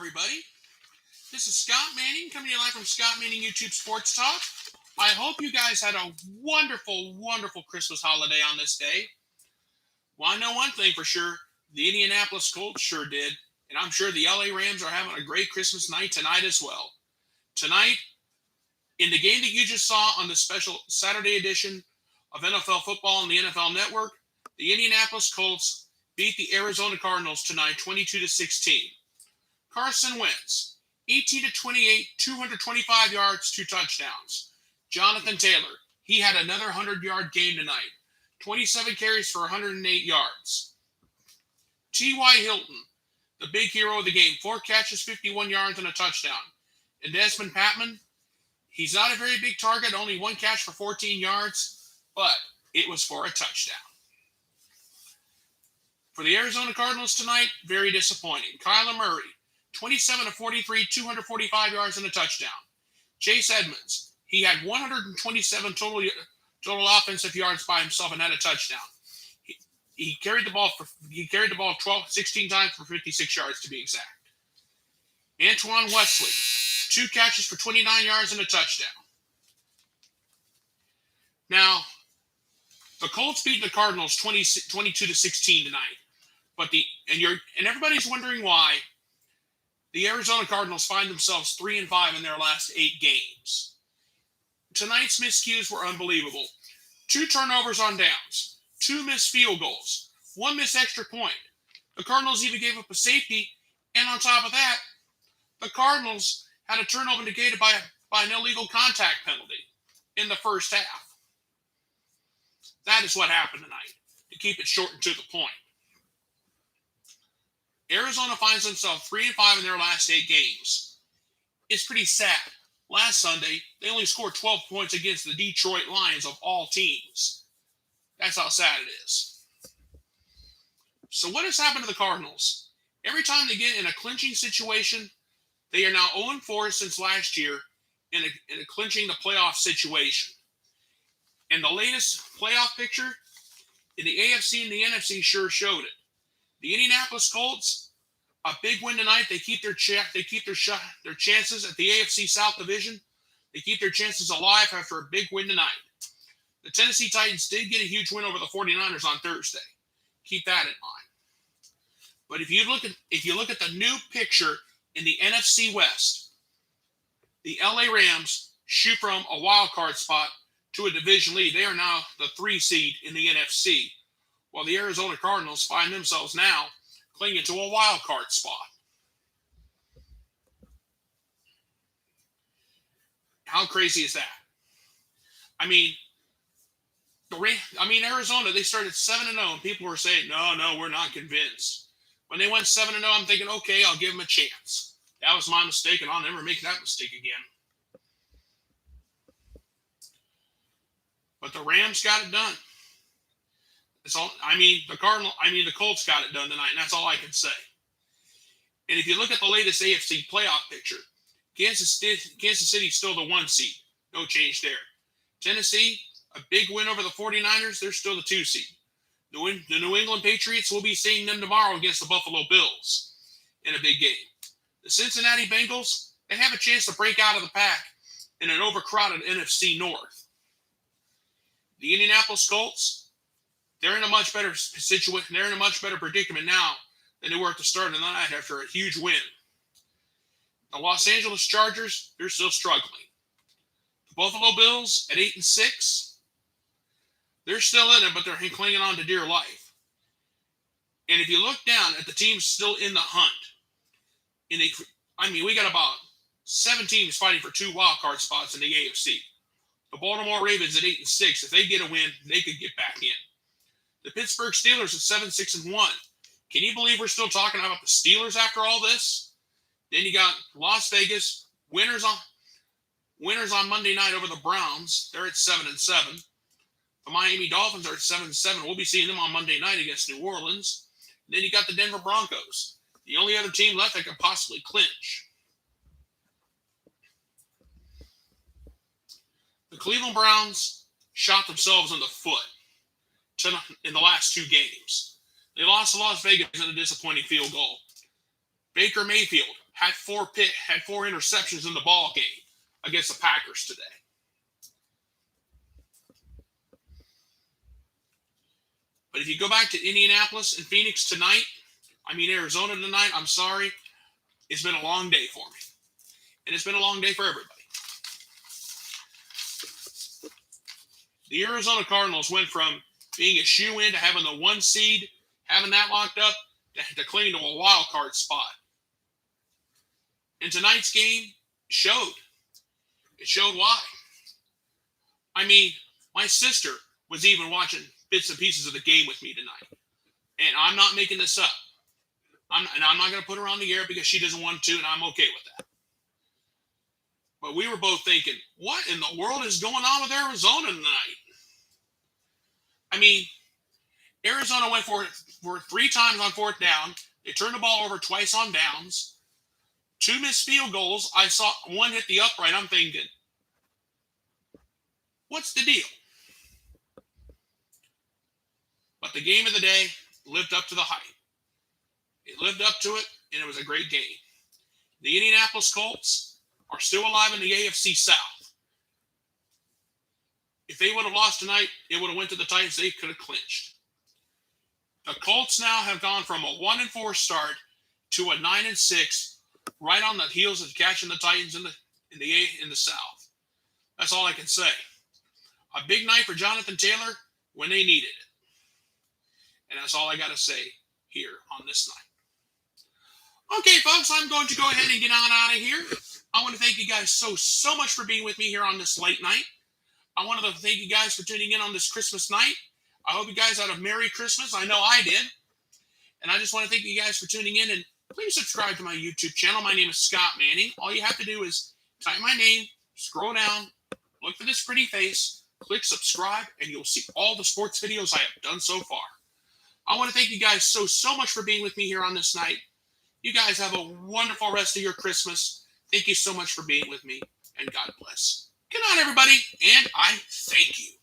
everybody. This is Scott Manning coming to you live from Scott Manning YouTube Sports Talk. I hope you guys had a wonderful, wonderful Christmas holiday on this day. Well, I know one thing for sure. The Indianapolis Colts sure did. And I'm sure the LA Rams are having a great Christmas night tonight as well. Tonight, in the game that you just saw on the special Saturday edition of NFL Football on the NFL Network, the Indianapolis Colts beat the Arizona Cardinals tonight 22-16. Carson Wentz, 18-28, 225 yards, 2 touchdowns. Jonathan Taylor, he had another 100-yard game tonight. 27 carries for 108 yards. T.Y. Hilton, the big hero of the game, 4 catches, 51 yards, and a touchdown. And Desmond Patman, he's not a very big target, only 1 catch for 14 yards, but it was for a touchdown. For the Arizona Cardinals tonight, very disappointing. Kyler Murray, 27-43, 245 yards and a touchdown. Chase Edmonds, he had 127 total offensive yards by himself and had a touchdown. He carried the ball 16 times for 56 yards to be exact. Antoine Wesley, 2 catches for 29 yards and a touchdown. Now, the Colts beat the Cardinals 22-16 tonight. And everybody's wondering why the Arizona Cardinals find themselves 3-5 in their last 8 games. Tonight's miscues were unbelievable. 2 turnovers on downs, 2 missed field goals, 1 missed extra point. The Cardinals even gave up a safety, and on top of that, the Cardinals had a turnover negated by an illegal contact penalty in the first half. That is what happened tonight, to keep it short and to the point. Arizona finds themselves 3-5 in their last 8 games. It's pretty sad. Last Sunday, they only scored 12 points against the Detroit Lions of all teams. That's how sad it is. So what has happened to the Cardinals? Every time they get in a clinching situation, they are now 0-4 since last year in a clinching the playoff situation. And the latest playoff picture in the AFC and the NFC sure showed it. The Indianapolis Colts, a big win tonight. They keep their chances at the AFC South Division. They keep their chances alive after a big win tonight. The Tennessee Titans did get a huge win over the 49ers on Thursday. Keep that in mind. But if you look at the new picture in the NFC West, the LA Rams shoot from a wild card spot to a division lead. They are now the 3 seed in the NFC, while the Arizona Cardinals find themselves now clinging to a wild card spot. How crazy is that? I mean, Arizona, they started 7-0, and people were saying, no, we're not convinced. When they went 7-0, I'm thinking, okay, I'll give them a chance. That was my mistake, and I'll never make that mistake again. But the Rams got it done. The Colts got it done tonight, and that's all I can say. And if you look at the latest AFC playoff picture, Kansas City's still the 1 seed. No change there. Tennessee, a big win over the 49ers. They're still the 2 seed. The New England Patriots, will be seeing them tomorrow against the Buffalo Bills in a big game. The Cincinnati Bengals, they have a chance to break out of the pack in an overcrowded NFC North. The Indianapolis Colts, they're in a much better situation. They're in a much better predicament now than they were at the start of the night after a huge win. The Los Angeles Chargers, they're still struggling. The Buffalo Bills at 8-6, they're still in it, but they're clinging on to dear life. And if you look down at the teams still in the hunt, we got about 7 teams fighting for 2 wild card spots in the AFC. The Baltimore Ravens at 8-6, if they get a win, they could get back in. The Pittsburgh Steelers at 7-6-1. Can you believe we're still talking about the Steelers after all this? Then you got Las Vegas, winners on Monday night over the Browns. They're at 7-7. The Miami Dolphins are at 7-7. We'll be seeing them on Monday night against New Orleans. And then you got the Denver Broncos, the only other team left that could possibly clinch. The Cleveland Browns shot themselves in the foot in the last 2 games. They lost to Las Vegas in a disappointing field goal. Baker Mayfield had four interceptions in the ball game against the Packers today. But if you go back to Indianapolis and Phoenix tonight, Arizona tonight, I'm sorry, it's been a long day for me. And it's been a long day for everybody. The Arizona Cardinals went from being a shoe-in to having the 1 seed, having that locked up, to clinging to a wild card spot. And tonight's game showed. It showed why. My sister was even watching bits and pieces of the game with me tonight. And I'm not making this up. I'm not going to put her on the air because she doesn't want to, and I'm okay with that. But we were both thinking, what in the world is going on with Arizona tonight? Arizona went for 3 times on 4th down. They turned the ball over twice on downs. 2 missed field goals. I saw one hit the upright. I'm thinking, what's the deal? But the game of the day lived up to the hype. It lived up to it, and it was a great game. The Indianapolis Colts are still alive in the AFC South. If they would have lost tonight, it would have went to the Titans. They could have clinched. The Colts now have gone from a 1-4 start to a 9-6, right on the heels of catching the Titans in the South. That's all I can say. A big night for Jonathan Taylor when they needed it. And that's all I got to say here on this night. Okay, folks, I'm going to go ahead and get on out of here. I want to thank you guys so much for being with me here on this late night. I wanted to thank you guys for tuning in on this Christmas night. I hope you guys had a Merry Christmas. I know I did. And I just want to thank you guys for tuning in. And please subscribe to my YouTube channel. My name is Scott Manning. All you have to do is type my name, scroll down, look for this pretty face, click subscribe, and you'll see all the sports videos I have done so far. I want to thank you guys so much for being with me here on this night. You guys have a wonderful rest of your Christmas. Thank you so much for being with me, and God bless. Good night, everybody, and I thank you.